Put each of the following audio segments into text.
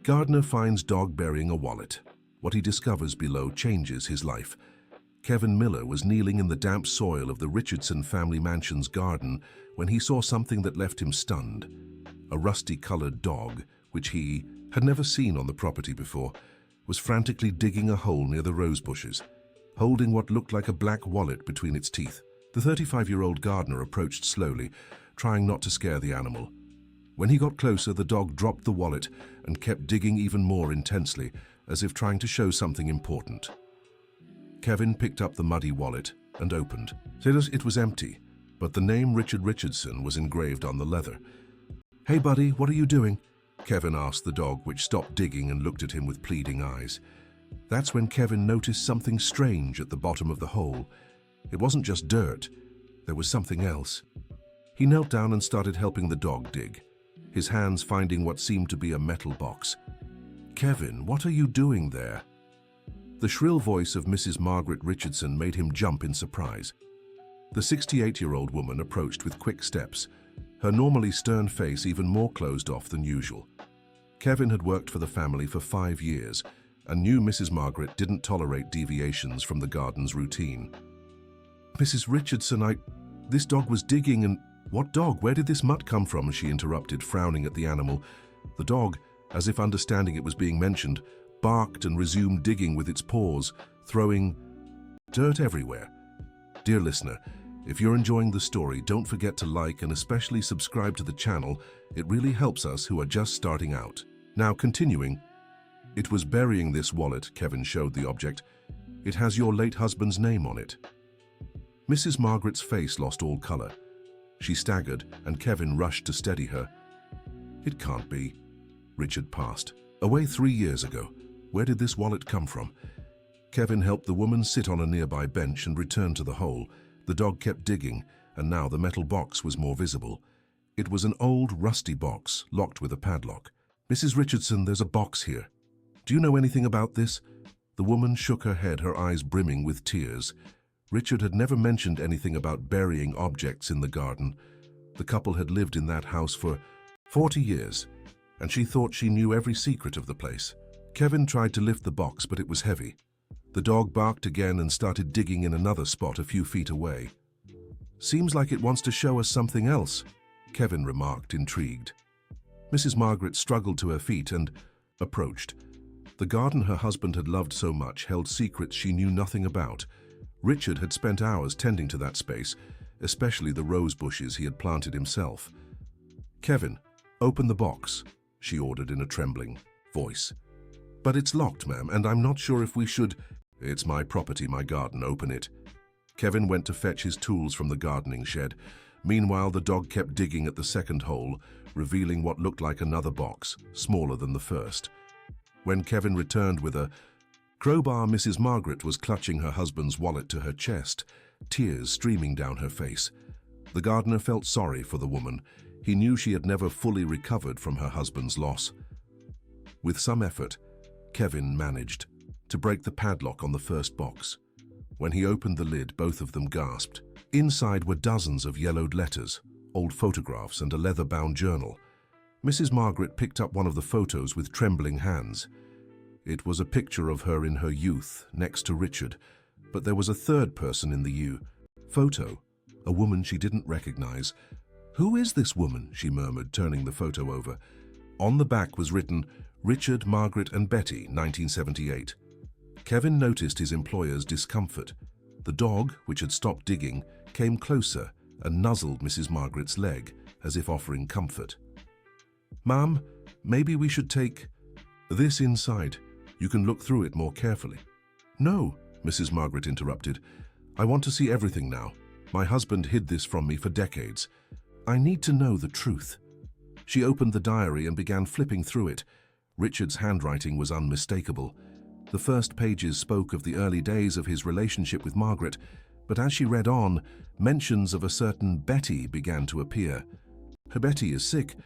Gardner finds dog burying a wallet. What he discovers below changes his life. Kevin Miller was kneeling in the damp soil of the Richardson family mansion's garden when he saw something that left him stunned. A rusty-colored dog, which he had never seen on the property before, was frantically digging a hole near the rose bushes, holding what looked like a black wallet between its teeth. The 35-year-old gardener approached slowly, trying not to scare the animal. When he got closer, the dog dropped the wallet and kept digging even more intensely, as if trying to show something important. Kevin picked up the muddy wallet and opened. It was empty, but the name Richard Richardson was engraved on the leather. "Hey buddy, what are you doing?" Kevin asked the dog, which stopped digging and looked at him with pleading eyes. That's when Kevin noticed something strange at the bottom of the hole. It wasn't just dirt, there was something else. He knelt down and started helping the dog dig, his hands finding what seemed to be a metal box. "Kevin, what are you doing there?" The shrill voice of Mrs. Margaret Richardson made him jump in surprise. The 68-year-old woman approached with quick steps, her normally stern face even more closed off than usual. Kevin had worked for the family for 5 years and knew Mrs. Margaret didn't tolerate deviations from the garden's routine. "Mrs. Richardson, this dog was digging and—" "What dog? Where did this mutt come from?" she interrupted, frowning at the animal. The dog, as if understanding it was being mentioned, barked and resumed digging with its paws, throwing dirt everywhere. Dear listener, if you're enjoying the story, don't forget to like and especially subscribe to the channel. It really helps us who are just starting out. Now continuing, "It was burying this wallet," Kevin showed the object. "It has your late husband's name on it." Mrs. Margaret's face lost all color. She staggered, and Kevin rushed to steady her. "It can't be." Richard passed away 3 years ago. Where did this wallet come from? Kevin helped the woman sit on a nearby bench and returned to the hole. The dog kept digging, and now the metal box was more visible. It was an old, rusty box, locked with a padlock. "Mrs. Richardson, there's a box here. Do you know anything about this?" The woman shook her head, her eyes brimming with tears. Richard had never mentioned anything about burying objects in the garden. The couple had lived in that house for 40 years, and she thought she knew every secret of the place. Kevin tried to lift the box, but it was heavy. The dog barked again and started digging in another spot a few feet away. "Seems like it wants to show us something else," Kevin remarked, intrigued. Mrs. Margaret struggled to her feet and approached. The garden her husband had loved so much held secrets she knew nothing about. Richard had spent hours tending to that space, especially the rose bushes he had planted himself. "Kevin, open the box," she ordered in a trembling voice. "But it's locked, ma'am, and I'm not sure if we should—" "It's my property, my garden, open it." Kevin went to fetch his tools from the gardening shed. Meanwhile, the dog kept digging at the second hole, revealing what looked like another box, smaller than the first. When Kevin returned with a crowbar, Mrs. Margaret was clutching her husband's wallet to her chest, tears streaming down her face. The gardener felt sorry for the woman. He knew she had never fully recovered from her husband's loss. With some effort, Kevin managed to break the padlock on the first box. When he opened the lid, both of them gasped. Inside were dozens of yellowed letters, old photographs, and a leather-bound journal. Mrs. Margaret picked up one of the photos with trembling hands. It was a picture of her in her youth, next to Richard, but there was a third person in the photo, a woman she didn't recognize. "Who is this woman?" she murmured, turning the photo over. On the back was written, "Richard, Margaret and Betty, 1978. Kevin noticed his employer's discomfort. The dog, which had stopped digging, came closer and nuzzled Mrs. Margaret's leg, as if offering comfort. "Ma'am, maybe we should take this inside. You can look through it more carefully." "No," Mrs. Margaret interrupted. "I want to see everything now. My husband hid this from me for decades. I need to know the truth." She opened the diary and began flipping through it. Richard's handwriting was unmistakable. The first pages spoke of the early days of his relationship with Margaret, but as she read on, mentions of a certain Betty began to appear. "Her Betty is sick.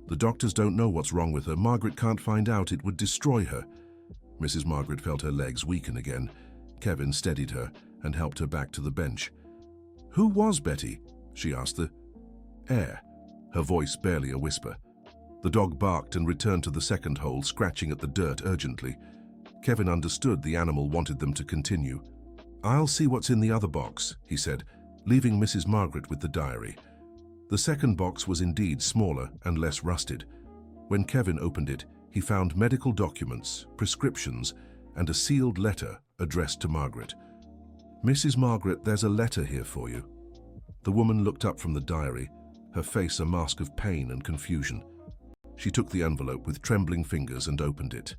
The doctors don't know what's wrong with her. Margaret can't find out. It would destroy her." Mrs. Margaret felt her legs weaken again. Kevin steadied her and helped her back to the bench. "Who was Betty?" she asked the heir, her voice barely a whisper. The dog barked and returned to the second hole, scratching at the dirt urgently. Kevin understood the animal wanted them to continue. "I'll see what's in the other box," he said, leaving Mrs. Margaret with the diary. The second box was indeed smaller and less rusted. When Kevin opened it, he found medical documents, prescriptions, and a sealed letter addressed to Margaret. "Mrs. Margaret, there's a letter here for you." The woman looked up from the diary, her face a mask of pain and confusion. She took the envelope with trembling fingers and opened it.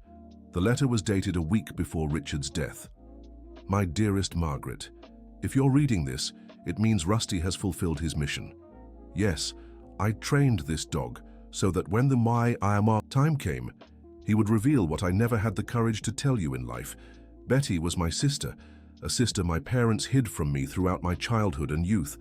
The letter was dated a week before Richard's death. "My dearest Margaret, if you're reading this, it means Rusty has fulfilled his mission. Yes, I trained this dog so that when the my time came, he would reveal what I never had the courage to tell you in life. Betty was my sister, a sister my parents hid from me throughout my childhood and youth.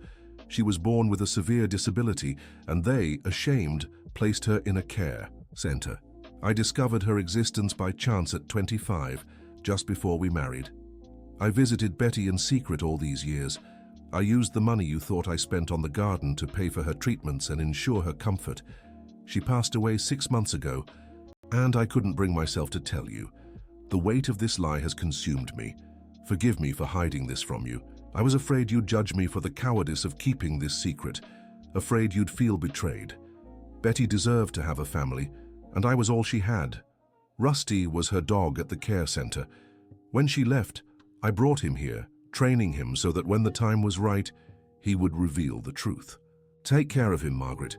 She was born with a severe disability, and they, ashamed, placed her in a care center. I discovered her existence by chance at 25, just before we married. I visited Betty in secret all these years. I used the money you thought I spent on the garden to pay for her treatments and ensure her comfort. She passed away 6 months ago, and I couldn't bring myself to tell you. The weight of this lie has consumed me. Forgive me for hiding this from you. I was afraid you'd judge me for the cowardice of keeping this secret, afraid you'd feel betrayed. Betty deserved to have a family, and I was all she had. Rusty was her dog at the care center. When she left, I brought him here, training him so that when the time was right, he would reveal the truth. Take care of him, Margaret.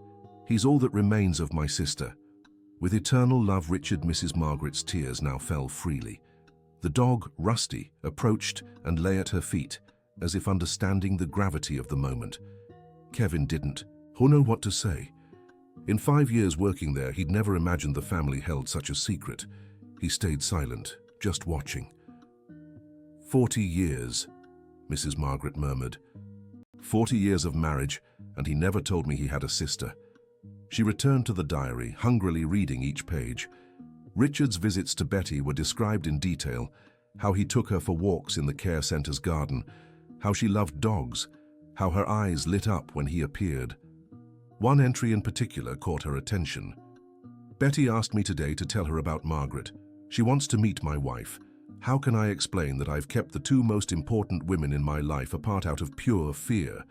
He's all that remains of my sister." With eternal love, Richard. Mrs. Margaret's tears now fell freely. The dog, Rusty, approached and lay at her feet, as if understanding the gravity of the moment. Kevin didn't know what to say. In 5 years working there, he'd never imagined the family held such a secret. He stayed silent, just watching. 40 years, Mrs. Margaret murmured. 40 years of marriage, and he never told me he had a sister. She returned to the diary, hungrily reading each page. Richard's visits to Betty were described in detail, how he took her for walks in the care center's garden, how she loved dogs, how her eyes lit up when he appeared. One entry in particular caught her attention. "Betty asked me today to tell her about Margaret. She wants to meet my wife. How can I explain that I've kept the 2 most important women in my life apart out of pure fear?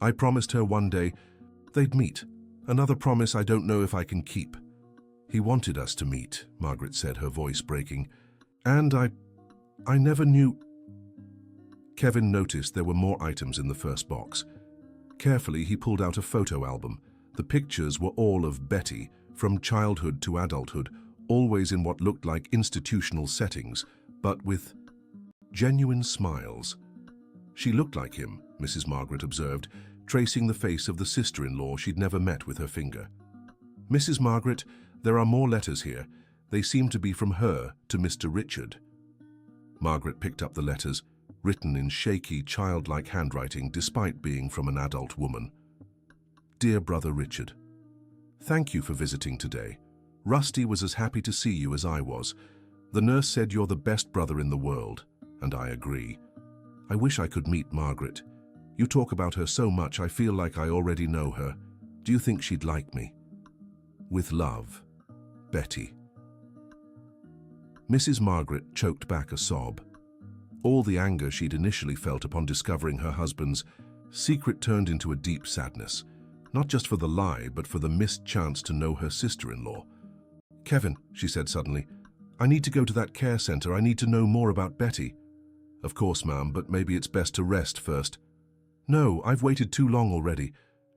I promised her one day they'd meet. Another promise I don't know if I can keep." "He wanted us to meet," Margaret said, her voice breaking. "And I never knew." Kevin noticed there were more items in the first box. Carefully, he pulled out a photo album. The pictures were all of Betty, from childhood to adulthood, always in what looked like institutional settings, but with genuine smiles. She looked like him, Mrs. Margaret observed, tracing the face of the sister-in-law she'd never met with her finger. "Mrs. Margaret, there are more letters here. They seem to be from her to Mr. Richard." Margaret picked up the letters, written in shaky, childlike handwriting despite being from an adult woman. "Dear Brother Richard, thank you for visiting today. Rusty was as happy to see you as I was. The nurse said you're the best brother in the world, and I agree. I wish I could meet Margaret. You talk about her so much I feel like I already know her. Do you think she'd like me? With love, Betty." Mrs. Margaret choked back a sob. All the anger she'd initially felt upon discovering her husband's secret turned into a deep sadness, not just for the lie, but for the missed chance to know her sister-in-law. "Kevin," she said suddenly, "I need to go to that care center. I need to know more about Betty." "Of course, ma'am, but maybe it's best to rest first." "No, I've waited too long already.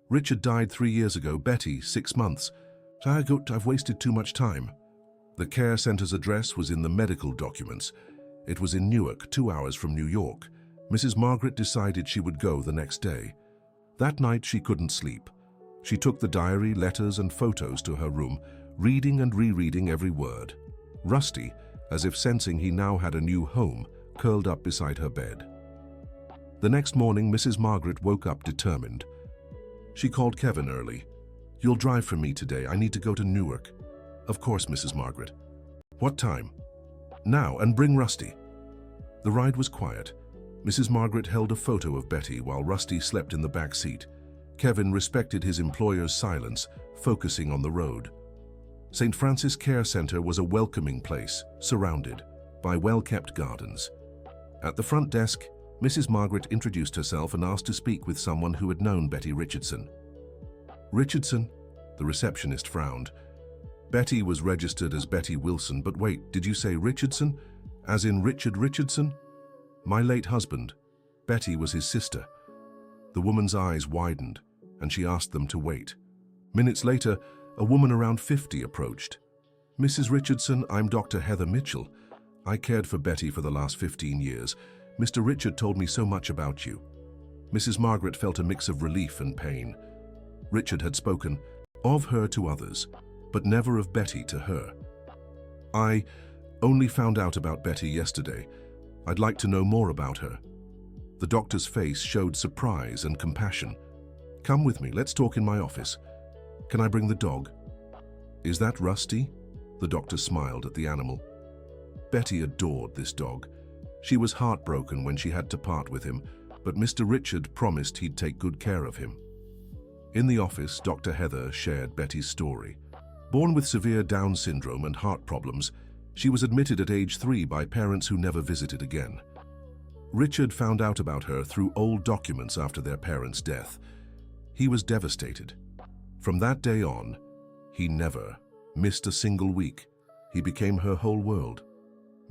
Richard died 3 years ago, Betty 6 months. I've wasted too much time." The care center's address was in the medical documents. It was in Newark, 2 hours from New York. Mrs. Margaret decided she would go the next day. That night she couldn't sleep. She took the diary, letters, and photos to her room, reading and rereading every word. Rusty, as if sensing he now had a new home, curled up beside her bed. The next morning, Mrs. Margaret woke up determined. She called Kevin early. "You'll drive for me today. I need to go to Newark." "Of course, Mrs. Margaret." "What time?" "Now, and bring Rusty." The ride was quiet. Mrs. Margaret held a photo of Betty while Rusty slept in the back seat. Kevin respected his employer's silence, focusing on the road. St. Francis Care Centre was a welcoming place, surrounded by well-kept gardens. At the front desk, Mrs. Margaret introduced herself and asked to speak with someone who had known Betty Richardson. Richardson? The receptionist frowned. Betty was registered as Betty Wilson, but wait, did you say Richardson? As in Richard Richardson? My late husband. Betty was his sister. The woman's eyes widened, and she asked them to wait. Minutes later, a woman around 50 approached. Mrs. Richardson, I'm Dr. Heather Mitchell. I cared for Betty for the last 15 years. Mr. Richard told me so much about you. Mrs. Margaret felt a mix of relief and pain. Richard had spoken of her to others, but never of Betty to her. I only found out about Betty yesterday. I'd like to know more about her. The doctor's face showed surprise and compassion. Come with me, let's talk in my office. Can I bring the dog? Is that Rusty? The doctor smiled at the animal. Betty adored this dog. She was heartbroken when she had to part with him, but Mr. Richard promised he'd take good care of him. In the office, Dr. Heather shared Betty's story. Born with severe Down syndrome and heart problems, she was admitted at age 3 by parents who never visited again. Richard found out about her through old documents after their parents' death. He was devastated. From that day on, he never missed a single week. He became her whole world.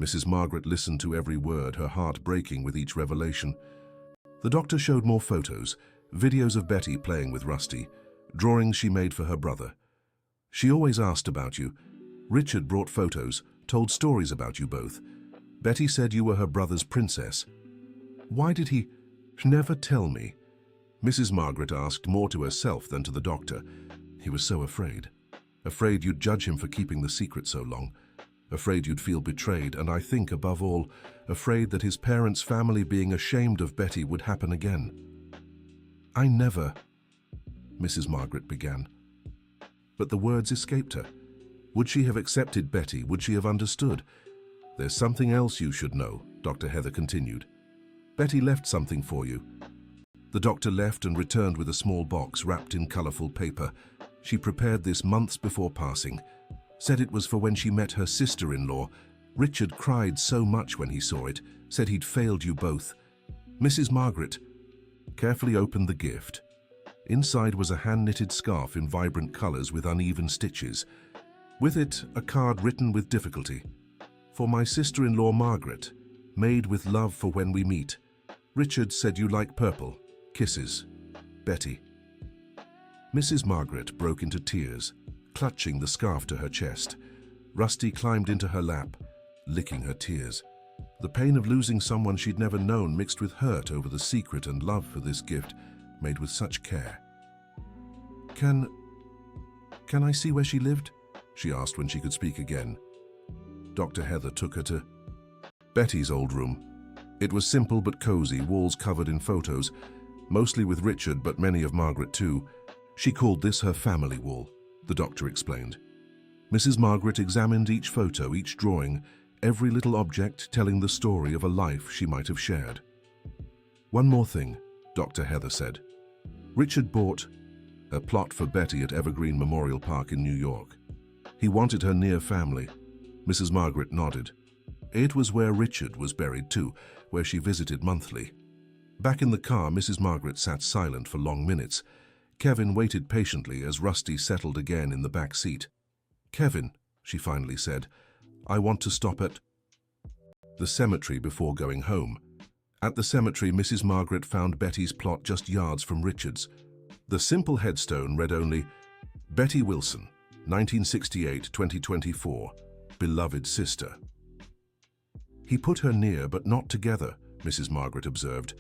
Mrs. Margaret listened to every word, her heart breaking with each revelation. The doctor showed more photos, videos of Betty playing with Rusty, drawings she made for her brother. She always asked about you. Richard brought photos, told stories about you both. Betty said you were her brother's princess. Why did he never tell me? Mrs. Margaret asked more to herself than to the doctor. He was so afraid. Afraid you'd judge him for keeping the secret so long. Afraid you'd feel betrayed, and I think, above all, afraid that his parents' family being ashamed of Betty would happen again. I never, Mrs. Margaret began. But the words escaped her. Would she have accepted Betty? Would she have understood? There's something else you should know, Dr. Heather continued. Betty left something for you. The doctor left and returned with a small box wrapped in colorful paper. She prepared this months before passing. Said it was for when she met her sister-in-law. Richard cried so much when he saw it, said he'd failed you both. Mrs. Margaret carefully opened the gift. Inside was a hand-knitted scarf in vibrant colors with uneven stitches. With it, a card written with difficulty. For my sister-in-law Margaret, made with love for when we meet. Richard said you like purple. Kisses. Betty. Mrs. Margaret broke into tears, clutching the scarf to her chest. Rusty climbed into her lap, licking her tears. The pain of losing someone she'd never known mixed with hurt over the secret and love for this gift, made with such care. Can I see where she lived? She asked when she could speak again. Dr. Heather took her to Betty's old room. It was simple but cozy, walls covered in photos, mostly with Richard but many of Margaret too. She called this her family wall, the doctor explained. Mrs. Margaret examined each photo, each drawing, every little object telling the story of a life she might have shared. One more thing, Dr. Heather said. Richard bought a plot for Betty at Evergreen Memorial Park in New York. He wanted her near family. Mrs. Margaret nodded. It was where Richard was buried too, where she visited monthly. Back in the car, Mrs. Margaret sat silent for long minutes. Kevin waited patiently as Rusty settled again in the back seat. Kevin, she finally said, I want to stop at the cemetery before going home. At the cemetery, Mrs. Margaret found Betty's plot just yards from Richard's. The simple headstone read only, Betty Wilson, 1968-2024, beloved sister. He put her near but not together, Mrs. Margaret observed,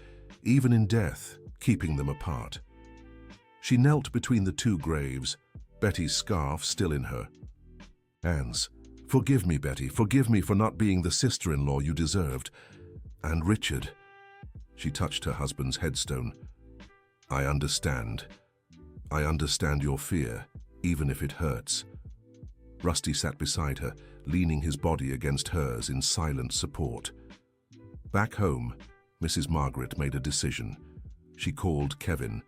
even in death, keeping them apart. She knelt between the two graves, Betty's scarf still in her hands. Forgive me, Betty, forgive me for not being the sister-in-law you deserved. And Richard, she touched her husband's headstone. I understand. I understand your fear, even if it hurts. Rusty sat beside her, leaning his body against hers in silent support. Back home, Mrs. Margaret made a decision. She called Kevin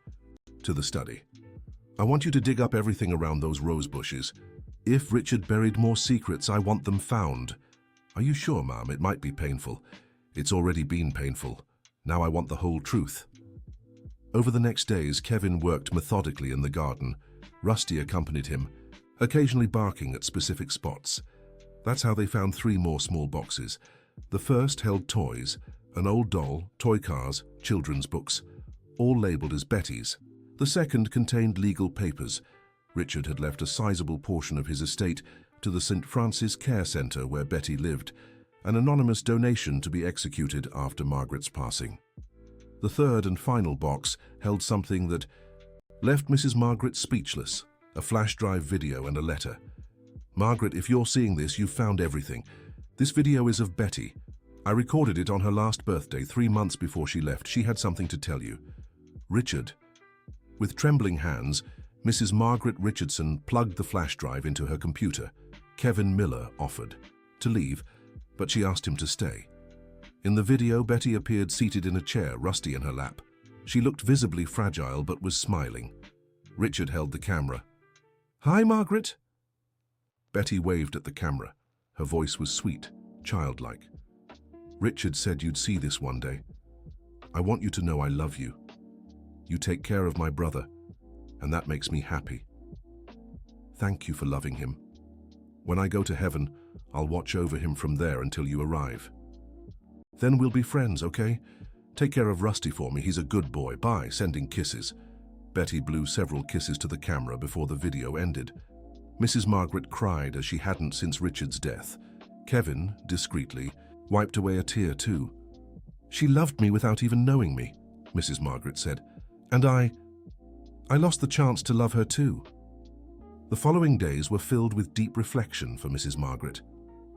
to the study. I want you to dig up everything around those rose bushes. If Richard buried more secrets, I want them found. Are you sure, Mom? It might be painful. It's already been painful. Now I want the whole truth. Over the next days, Kevin worked methodically in the garden. Rusty accompanied him, occasionally barking at specific spots. That's how they found 3 more small boxes. The first held toys, an old doll, toy cars, children's books, all labeled as Betty's. The second contained legal papers. Richard had left a sizable portion of his estate to the St. Francis Care Centre where Betty lived, an anonymous donation to be executed after Margaret's passing. The third and final box held something that left Mrs. Margaret speechless, a flash drive video and a letter. Margaret, if you're seeing this, you've found everything. This video is of Betty. I recorded it on her last birthday, 3 months before she left. She had something to tell you. Richard. With trembling hands, Mrs. Margaret Richardson plugged the flash drive into her computer. Kevin Miller offered to leave, but she asked him to stay. In the video, Betty appeared seated in a chair, Rusty in her lap. She looked visibly fragile but was smiling. Richard held the camera. "Hi, Margaret." Betty waved at the camera. Her voice was sweet, childlike. "Richard said you'd see this one day. I want you to know I love you. You take care of my brother, and that makes me happy. Thank you for loving him. When I go to heaven, I'll watch over him from there until you arrive. Then we'll be friends, okay? Take care of Rusty for me, he's a good boy. Bye," sending kisses. Betty blew several kisses to the camera before the video ended. Mrs. Margaret cried as she hadn't since Richard's death. Kevin, discreetly, wiped away a tear too. "She loved me without even knowing me," Mrs. Margaret said. "And I lost the chance to love her too." The following days were filled with deep reflection for Mrs. Margaret.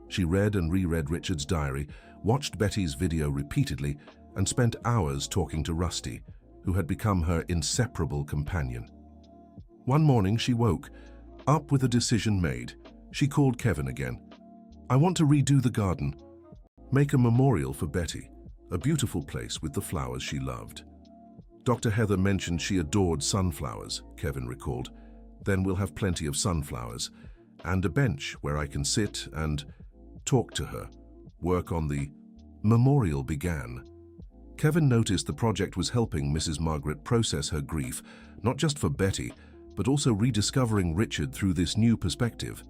She read and reread Richard's diary, watched Betty's video repeatedly, and spent hours talking to Rusty, who had become her inseparable companion. One morning she woke, up with a decision made. She called Kevin again. "I want to redo the garden. Make a memorial for Betty, a beautiful place with the flowers she loved." Dr. Heather mentioned she adored sunflowers, Kevin recalled. "Then we'll have plenty of sunflowers, and a bench where I can sit and talk to her." Work on the memorial began. Kevin noticed the project was helping Mrs. Margaret process her grief, not just for Betty, but also rediscovering Richard through this new perspective.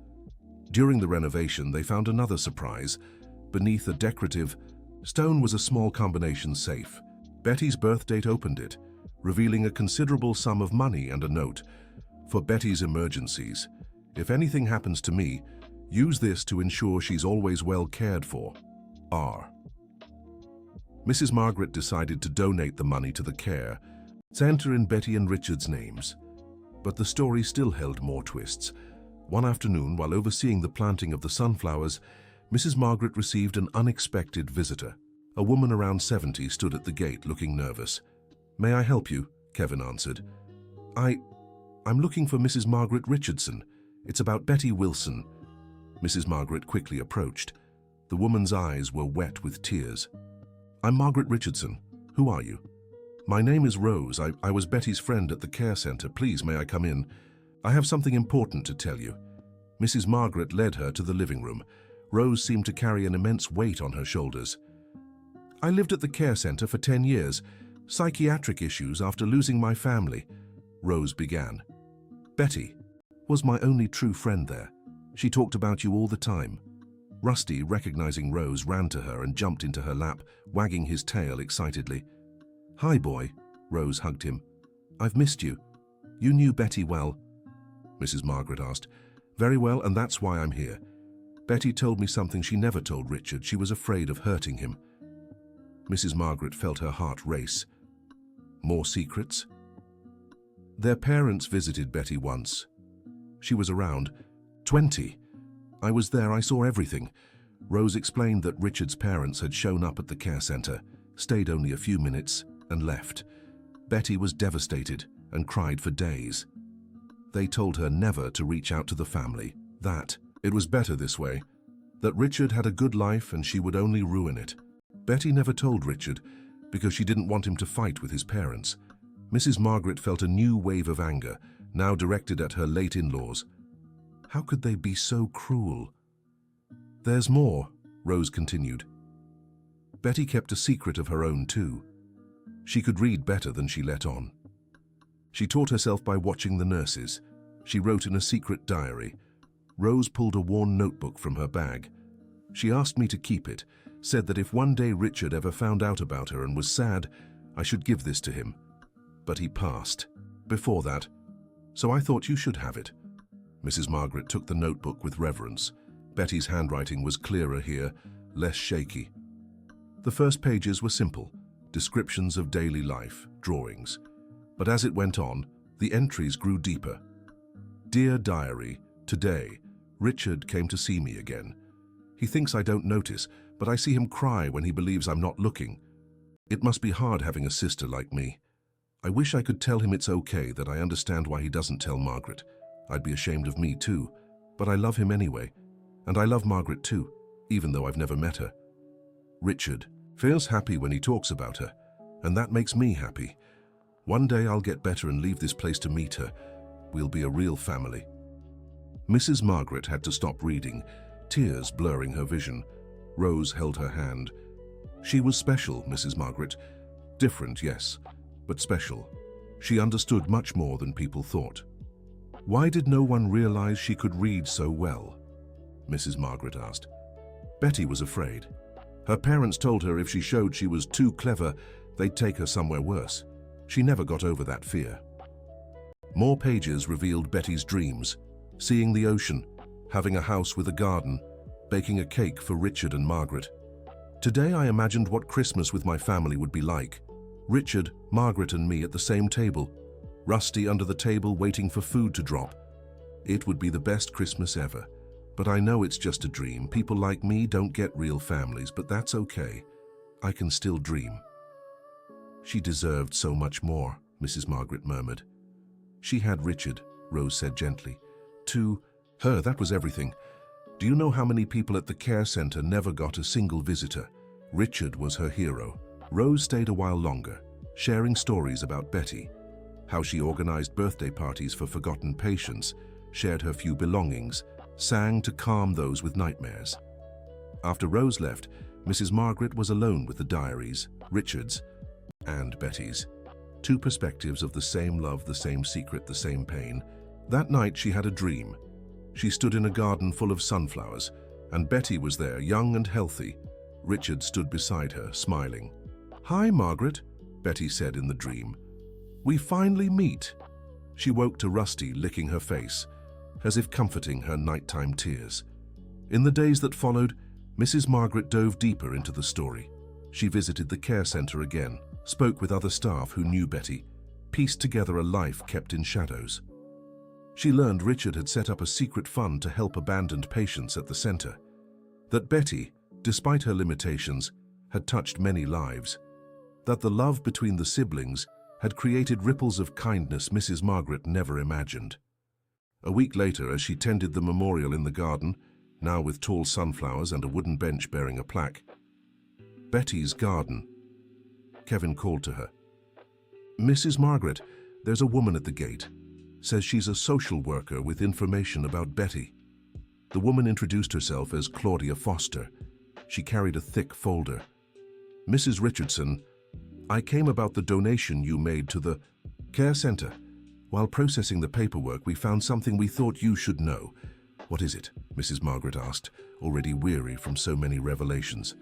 During the renovation, they found another surprise. Beneath a decorative stone was a small combination safe. Betty's birth date opened it, revealing a considerable sum of money and a note. "For Betty's emergencies. If anything happens to me, use this to ensure she's always well cared for. R." Mrs. Margaret decided to donate the money to the care center in Betty and Richard's names. But the story still held more twists. One afternoon, while overseeing the planting of the sunflowers, Mrs. Margaret received an unexpected visitor. A woman around 70 stood at the gate looking nervous. "May I help you?" Kevin answered. I'm looking for Mrs. Margaret Richardson. It's about Betty Wilson." Mrs. Margaret quickly approached. The woman's eyes were wet with tears. "I'm Margaret Richardson. Who are you?" "My name is Rose. I was Betty's friend at the care center. Please, may I come in? I have something important to tell you." Mrs. Margaret led her to the living room. Rose seemed to carry an immense weight on her shoulders. "I lived at the care center for 10 years. Psychiatric issues after losing my family," Rose began. "Betty was my only true friend there. She talked about you all the time." Rusty, recognizing Rose, ran to her and jumped into her lap, wagging his tail excitedly. "Hi, boy," Rose hugged him. "I've missed you. You knew Betty well?" Mrs. Margaret asked. "Very well, and that's why I'm here. Betty told me something she never told Richard. She was afraid of hurting him." Mrs. Margaret felt her heart race. More secrets? Their parents visited Betty once. She was around 20. "I was there, I saw everything." Rose explained that Richard's parents had shown up at the care center, stayed only a few minutes, and left. Betty was devastated and cried for days. They told her never to reach out to the family, that it was better this way, that Richard had a good life and she would only ruin it. Betty never told Richard because she didn't want him to fight with his parents. Mrs. Margaret felt a new wave of anger, now directed at her late in-laws. How could they be so cruel? There's more, Rose continued. Betty kept a secret of her own too. She could read better than she let on. She taught herself by watching the nurses. She wrote in a secret diary. Rose pulled a worn notebook from her bag. She asked me to keep it, said that if one day Richard ever found out about her and was sad, I should give this to him. But he passed. Before that. So I thought you should have it. Mrs. Margaret took the notebook with reverence. Betty's handwriting was clearer here, less shaky. The first pages were simple, descriptions of daily life, drawings. But as it went on, the entries grew deeper. Dear Diary, today, Richard came to see me again. He thinks I don't notice, but I see him cry when he believes I'm not looking. It must be hard having a sister like me. I wish I could tell him it's okay, that I understand why he doesn't tell Margaret. I'd be ashamed of me too, but I love him anyway. And I love Margaret too, even though I've never met her. Richard feels happy when he talks about her, and that makes me happy. One day I'll get better and leave this place to meet her. We'll be a real family. Mrs. Margaret had to stop reading, tears blurring her vision. Rose held her hand. She was special, Mrs. Margaret. Different, yes, but special. She understood much more than people thought. Why did no one realize she could read so well? Mrs. Margaret asked. Betty was afraid. Her parents told her if she showed she was too clever, they'd take her somewhere worse. She never got over that fear. More pages revealed Betty's dreams, seeing the ocean, having a house with a garden, baking a cake for Richard and Margaret. Today I imagined what Christmas with my family would be like. Richard, Margaret and me at the same table, Rusty under the table waiting for food to drop. It would be the best Christmas ever. But I know it's just a dream. People like me don't get real families, but that's okay. I can still dream. She deserved so much more, Mrs. Margaret murmured. She had Richard, Rose said gently. To her, that was everything. Do you know how many people at the care center never got a single visitor? Richard was her hero. Rose stayed a while longer, sharing stories about Betty, how she organized birthday parties for forgotten patients, shared her few belongings, sang to calm those with nightmares. After Rose left, Mrs. Margaret was alone with the diaries, Richard's and Betty's. Two perspectives of the same love, the same secret, the same pain. That night she had a dream. She stood in a garden full of sunflowers, and Betty was there, young and healthy. Richard stood beside her, smiling. Hi, Margaret, Betty said in the dream. We finally meet. She woke to Rusty licking her face, as if comforting her nighttime tears. In the days that followed, Mrs. Margaret dove deeper into the story. She visited the care center again, spoke with other staff who knew Betty, pieced together a life kept in shadows. She learned Richard had set up a secret fund to help abandoned patients at the center, that Betty, despite her limitations, had touched many lives, that the love between the siblings had created ripples of kindness Mrs. Margaret never imagined. A week later, as she tended the memorial in the garden, now with tall sunflowers and a wooden bench bearing a plaque, Betty's garden, Kevin called to her. Mrs. Margaret, there's a woman at the gate. Says she's a social worker with information about Betty. The woman introduced herself as Claudia Foster. She carried a thick folder. Mrs. Richardson, I came about the donation you made to the care center. While processing the paperwork, we found something we thought you should know. What is it? Mrs. Margaret asked, already weary from so many revelations.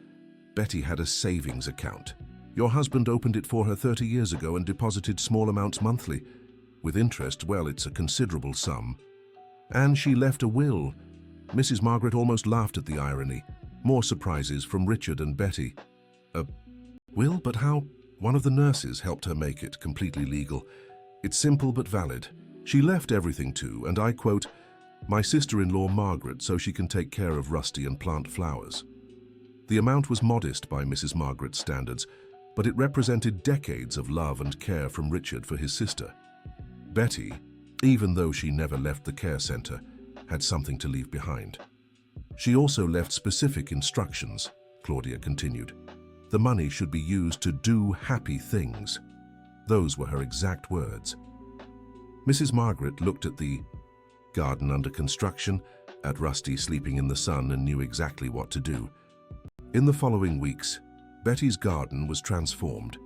Betty had a savings account. Your husband opened it for her 30 years ago and deposited small amounts monthly. With interest, well, it's a considerable sum. And she left a will. Mrs. Margaret almost laughed at the irony. More surprises from Richard and Betty. A will? But how? One of the nurses helped her make it completely legal. It's simple but valid. She left everything to, and I quote, my sister-in-law Margaret so she can take care of Rusty and plant flowers. The amount was modest by Mrs. Margaret's standards, but it represented decades of love and care from Richard for his sister. Betty, even though she never left the care center, had something to leave behind. She also left specific instructions, Claudia continued. The money should be used to do happy things. Those were her exact words. Mrs. Margaret looked at the garden under construction, at Rusty sleeping in the sun and knew exactly what to do. In the following weeks, Betty's garden was transformed.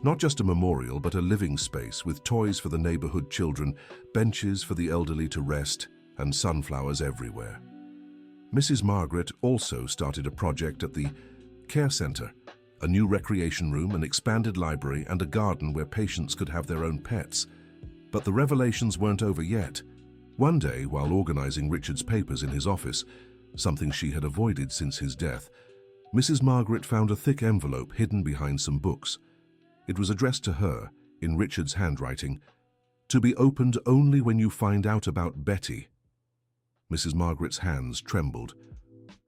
Not just a memorial, but a living space with toys for the neighborhood children, benches for the elderly to rest, and sunflowers everywhere. Mrs. Margaret also started a project at the Care Center, a new recreation room, an expanded library, and a garden where patients could have their own pets. But the revelations weren't over yet. One day, while organizing Richard's papers in his office, something she had avoided since his death, Mrs. Margaret found a thick envelope hidden behind some books. It was addressed to her, in Richard's handwriting, "To be opened only when you find out about Betty." Mrs. Margaret's hands trembled.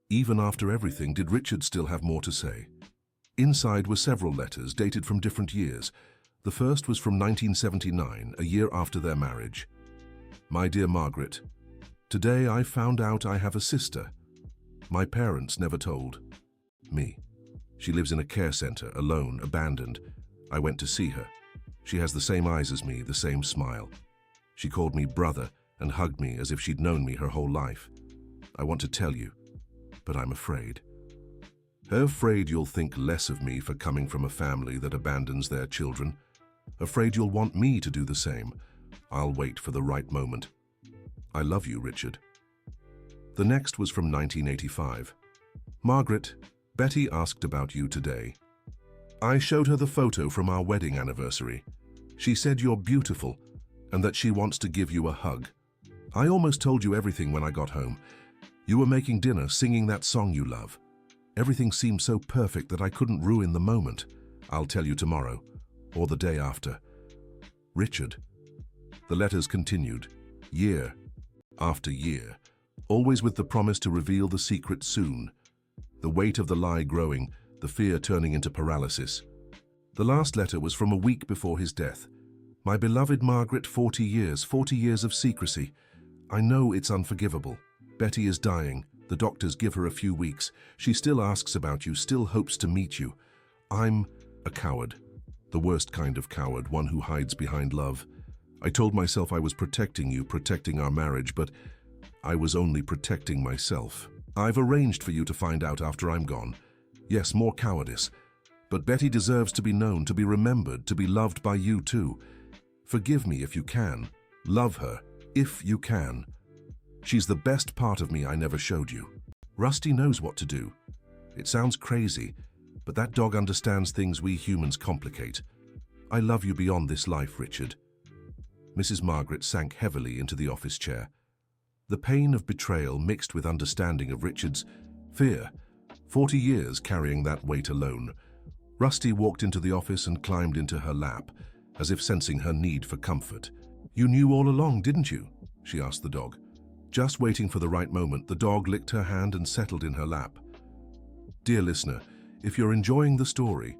Even after everything, did Richard still have more to say? Inside were several letters dated from different years. The first was from 1979, a year after their marriage. "My dear Margaret, today I found out I have a sister. My parents never told me. She lives in a care center, alone, abandoned. I went to see her. She has the same eyes as me, the same smile. She called me brother and hugged me as if she'd known me her whole life. I want to tell you, but I'm afraid. Afraid you'll think less of me for coming from a family that abandons their children. Afraid you'll want me to do the same. I'll wait for the right moment. I love you, Richard." The next was from 1985. "Margaret, Betty asked about you today. I showed her the photo from our wedding anniversary. She said you're beautiful and that she wants to give you a hug. I almost told you everything when I got home. You were making dinner, singing that song you love. Everything seemed so perfect that I couldn't ruin the moment. I'll tell you tomorrow, or the day after. Richard." The letters continued, year after year, always with the promise to reveal the secret soon. The weight of the lie growing, the fear turning into paralysis. The last letter was from a week before his death. "My beloved Margaret, 40 years of secrecy. I know it's unforgivable. Betty is dying. The doctors give her a few weeks. She still asks about you, still hopes to meet you. I'm a coward. The worst kind of coward, one who hides behind love. I told myself I was protecting you, protecting our marriage, but I was only protecting myself. I've arranged for you to find out after I'm gone. Yes, more cowardice. But Betty deserves to be known, to be remembered, to be loved by you too. Forgive me if you can. Love her, if you can. She's the best part of me I never showed you. Rusty knows what to do. It sounds crazy, but that dog understands things we humans complicate. I love you beyond this life, Richard." Mrs. Margaret sank heavily into the office chair. The pain of betrayal mixed with understanding of Richard's fear. 40 years carrying that weight alone. Rusty walked into the office and climbed into her lap, as if sensing her need for comfort. "You knew all along, didn't you?" she asked the dog. Just waiting for the right moment, the dog licked her hand and settled in her lap. Dear listener, if you're enjoying the story,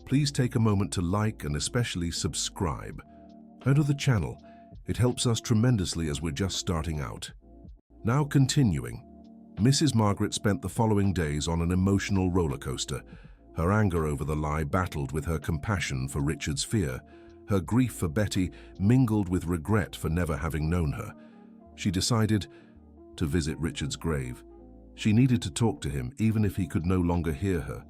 please take a moment to like and especially subscribe. Go to the channel. It helps us tremendously as we're just starting out. Now continuing. Mrs. Margaret spent the following days on an emotional roller coaster. Her anger over the lie battled with her compassion for Richard's fear. Her grief for Betty mingled with regret for never having known her. She decided to visit Richard's grave. She needed to talk to him, even if he could no longer hear her.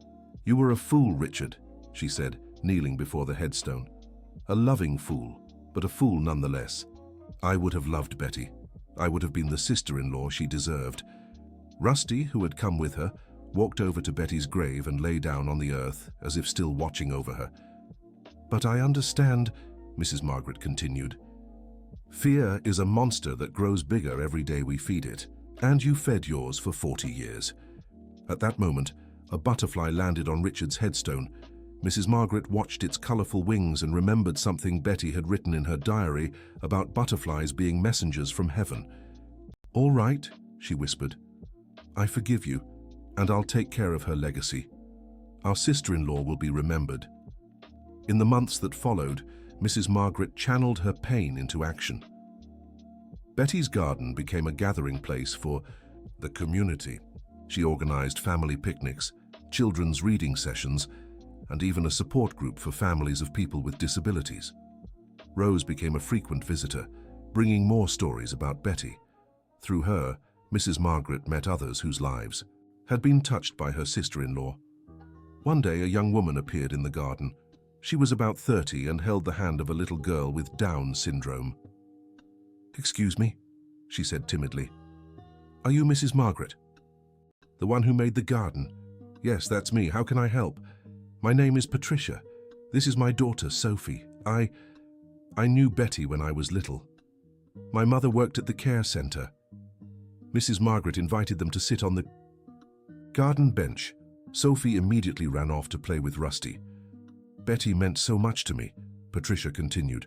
"You were a fool, Richard," she said, kneeling before the headstone. "A loving fool, but a fool nonetheless. I would have loved Betty. I would have been the sister-in-law she deserved." Rusty, who had come with her, walked over to Betty's grave and lay down on the earth, as if still watching over her. "But I understand," Mrs. Margaret continued. "Fear is a monster that grows bigger every day we feed it, and you fed yours for 40 years. At that moment, a butterfly landed on Richard's headstone. Mrs. Margaret watched its colorful wings and remembered something Betty had written in her diary about butterflies being messengers from heaven. "All right," she whispered. "I forgive you, and I'll take care of her legacy. Our sister-in-law will be remembered." In the months that followed, Mrs. Margaret channeled her pain into action. Betty's garden became a gathering place for the community. She organized family picnics, children's reading sessions, and even a support group for families of people with disabilities. Rose became a frequent visitor, bringing more stories about Betty. Through her, Mrs. Margaret met others whose lives had been touched by her sister-in-law. One day, a young woman appeared in the garden. She was about 30 and held the hand of a little girl with Down syndrome. "Excuse me," she said timidly. "Are you Mrs. Margaret? The one who made the garden?" "Yes, that's me. How can I help?" "My name is Patricia. This is my daughter, Sophie. I knew Betty when I was little. My mother worked at the care center." Mrs. Margaret invited them to sit on the garden bench. Sophie immediately ran off to play with Rusty. "Betty meant so much to me," Patricia continued.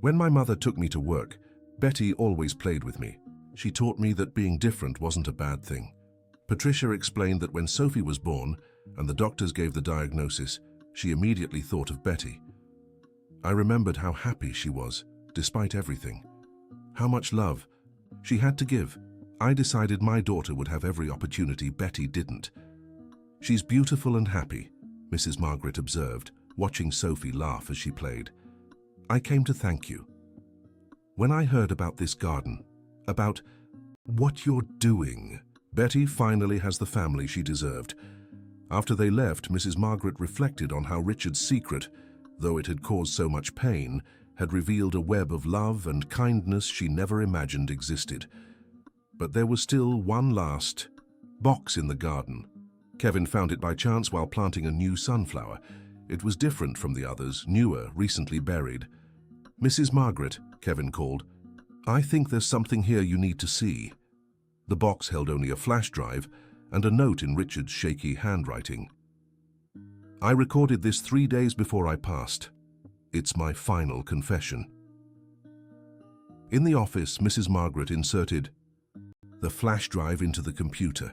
"When my mother took me to work, Betty always played with me. She taught me that being different wasn't a bad thing." Patricia explained that when Sophie was born and the doctors gave the diagnosis, she immediately thought of Betty. "I remembered how happy she was, despite everything. How much love she had to give. I decided my daughter would have every opportunity Betty didn't." "She's beautiful and happy," Mrs. Margaret observed, watching Sophie laugh as she played. "I came to thank you. When I heard about this garden, about what you're doing, Betty finally has the family she deserved." After they left, Mrs. Margaret reflected on how Richard's secret, though it had caused so much pain, had revealed a web of love and kindness she never imagined existed. But there was still one last box in the garden. Kevin found it by chance while planting a new sunflower. It was different from the others, newer, recently buried. "Mrs. Margaret," Kevin called, "I think there's something here you need to see." The box held only a flash drive and a note in Richard's shaky handwriting. "I recorded this 3 days before I passed. It's my final confession." In the office, Mrs. Margaret inserted the flash drive into the computer.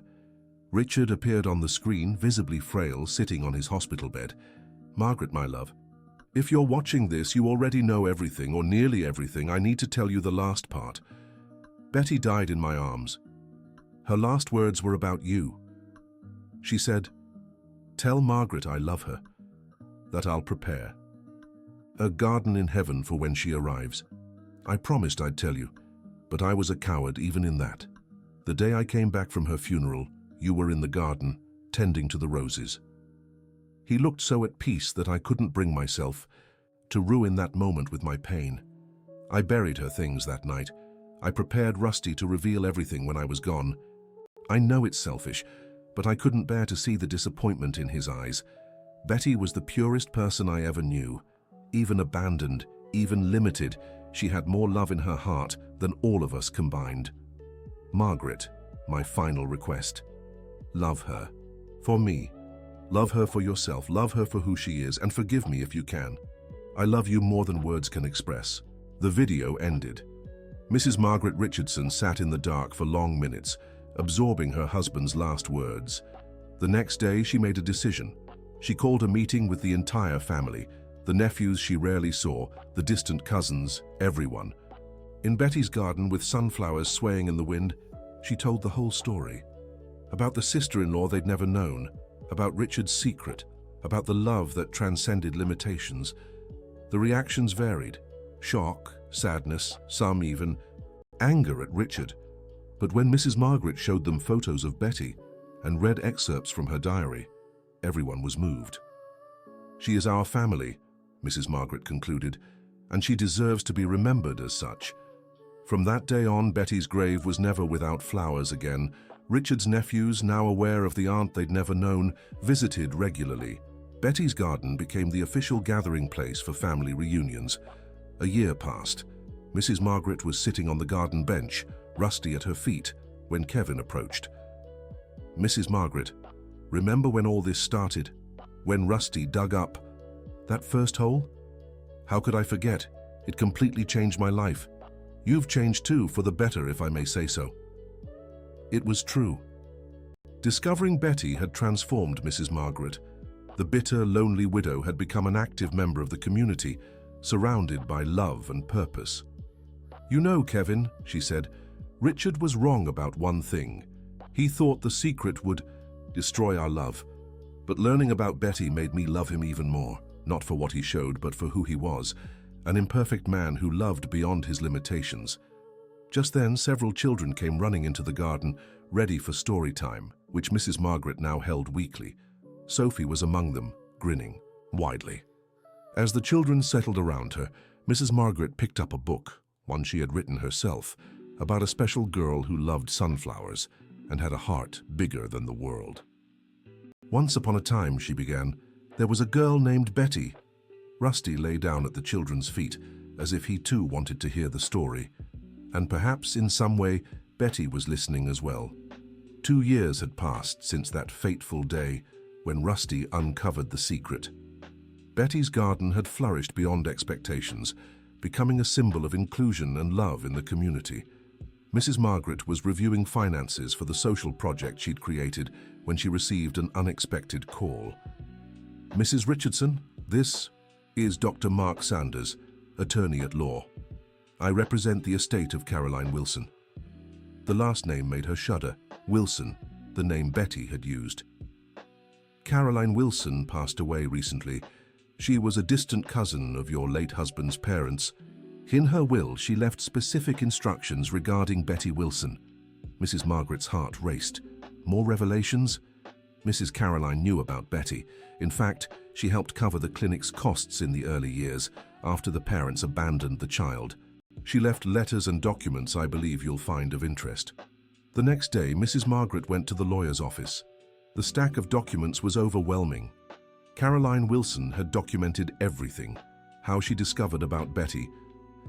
Richard appeared on the screen, visibly frail, sitting on his hospital bed. "Margaret, my love, if you're watching this, you already know everything, or nearly everything. I need to tell you the last part. Betty died in my arms. Her last words were about you. She said, 'Tell Margaret I love her, that I'll prepare a garden in heaven for when she arrives.' I promised I'd tell you, but I was a coward even in that. The day I came back from her funeral, you were in the garden, tending to the roses." He looked so at peace that I couldn't bring myself to ruin that moment with my pain. I buried her things that night. I prepared Rusty to reveal everything when I was gone. I know it's selfish, but I couldn't bear to see the disappointment in his eyes. Betty was the purest person I ever knew. Even abandoned, even limited, she had more love in her heart than all of us combined. Margaret, my final request. Love her. For me. Love her for yourself. Love her for who she is, and forgive me if you can. I love you more than words can express. The video ended. Mrs. Margaret Richardson sat in the dark for long minutes, absorbing her husband's last words. The next day, she made a decision. She called a meeting with the entire family, the nephews she rarely saw, the distant cousins, everyone. In Betty's garden, with sunflowers swaying in the wind, she told the whole story. About the sister-in-law they'd never known, about Richard's secret, about the love that transcended limitations. The reactions varied. Shock, sadness, some even anger at Richard. But when Mrs. Margaret showed them photos of Betty and read excerpts from her diary, everyone was moved. "She is our family," Mrs. Margaret concluded, "and she deserves to be remembered as such." From that day on, Betty's grave was never without flowers again. Richard's nephews, now aware of the aunt they'd never known, visited regularly. Betty's garden became the official gathering place for family reunions. A year passed. Mrs. Margaret was sitting on the garden bench, Rusty at her feet, when Kevin approached. "Mrs. Margaret, remember when all this started? When Rusty dug up that first hole? How could I forget? It completely changed my life. You've changed too, for the better, if I may say so." It was true. Discovering Betty had transformed Mrs. Margaret. The bitter, lonely widow had become an active member of the community, surrounded by love and purpose. "You know, Kevin," she said, "Richard was wrong about one thing. He thought the secret would destroy our love. But learning about Betty made me love him even more, not for what he showed, but for who he was, an imperfect man who loved beyond his limitations. Just then, several children came running into the garden, ready for story time, which Mrs. Margaret now held weekly. Sophie was among them, grinning widely. As the children settled around her, Mrs. Margaret picked up a book, one she had written herself, about a special girl who loved sunflowers and had a heart bigger than the world. Once upon a time, she began, there was a girl named Betty. Rusty lay down at the children's feet, as if he too wanted to hear the story. And perhaps in some way, Betty was listening as well. 2 years had passed since that fateful day when Rusty uncovered the secret. Betty's garden had flourished beyond expectations, becoming a symbol of inclusion and love in the community. Mrs. Margaret was reviewing finances for the social project she'd created when she received an unexpected call. Mrs. Richardson, this is Dr. Mark Sanders, attorney at law. I represent the estate of Caroline Wilson. The last name made her shudder. Wilson, the name Betty had used. Caroline Wilson passed away recently. She was a distant cousin of your late husband's parents. In her will, she left specific instructions regarding Betty Wilson. Mrs. Margaret's heart raced. More revelations? Mrs. Caroline knew about Betty. In fact, she helped cover the clinic's costs in the early years, after the parents abandoned the child. She left letters and documents I believe you'll find of interest. The next day, Mrs. Margaret went to the lawyer's office. The stack of documents was overwhelming. Caroline Wilson had documented everything: how she discovered about Betty,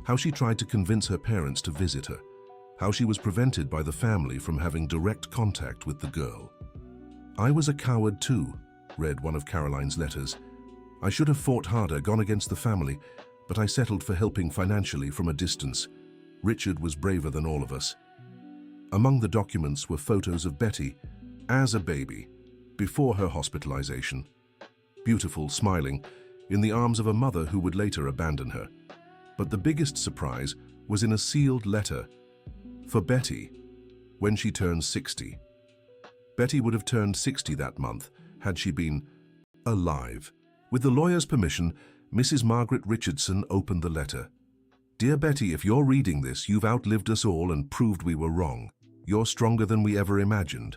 how she tried to convince her parents to visit her, how she was prevented by the family from having direct contact with the girl. I was a coward too, read one of Caroline's letters. I should have fought harder, gone against the family, but I settled for helping financially from a distance. Richard was braver than all of us. Among the documents were photos of Betty as a baby, before her hospitalization. Beautiful, smiling, in the arms of a mother who would later abandon her. But the biggest surprise was in a sealed letter for Betty when she turned 60. Betty would have turned 60 that month had she been alive. With the lawyer's permission, Mrs. Margaret Richardson opened the letter. Dear Betty, if you're reading this, you've outlived us all and proved we were wrong. You're stronger than we ever imagined.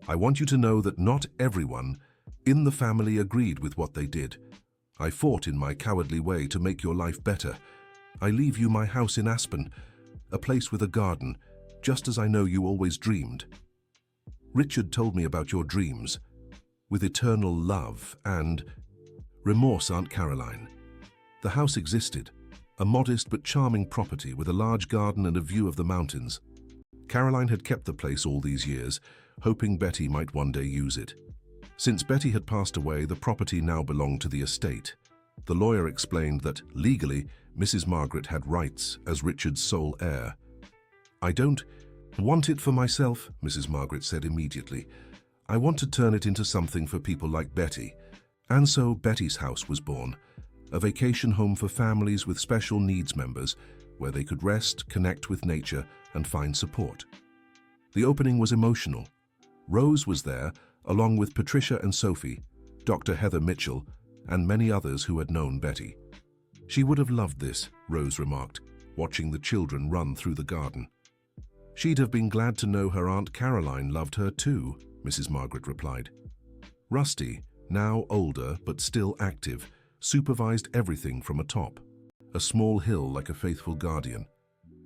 I want you to know that not everyone in the family agreed with what they did. I fought in my cowardly way to make your life better. I leave you my house in Aspen, a place with a garden, just as I know you always dreamed. Richard told me about your dreams, with eternal love and remorse, Aunt Caroline. The house existed, a modest but charming property with a large garden and a view of the mountains. Caroline had kept the place all these years, hoping Betty might one day use it. Since Betty had passed away, the property now belonged to the estate. The lawyer explained that, legally, Mrs. Margaret had rights as Richard's sole heir. I don't want it for myself, Mrs. Margaret said immediately. I want to turn it into something for people like Betty. And so Betty's house was born, a vacation home for families with special needs members, where they could rest, connect with nature, and find support. The opening was emotional. Rose was there, along with Patricia and Sophie, Dr. Heather Mitchell, and many others who had known Betty. She would have loved this, Rose remarked, watching the children run through the garden. She'd have been glad to know her Aunt Caroline loved her too, Mrs. Margaret replied. Rusty, now older but still active, supervised everything from atop, a small hill like a faithful guardian.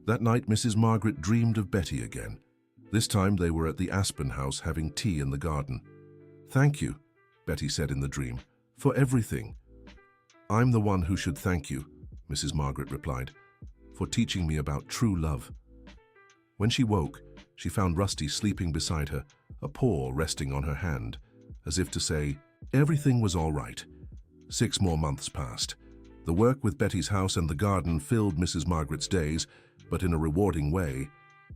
That night, Mrs. Margaret dreamed of Betty again. This time they were at the Aspen house having tea in the garden. Thank you, Betty said in the dream, for everything. I'm the one who should thank you, Mrs. Margaret replied, for teaching me about true love. When she woke, she found Rusty sleeping beside her, a paw resting on her hand, as if to say, everything was all right. 6 more months passed. The work with Betty's house and the garden filled Mrs. Margaret's days, but in a rewarding way.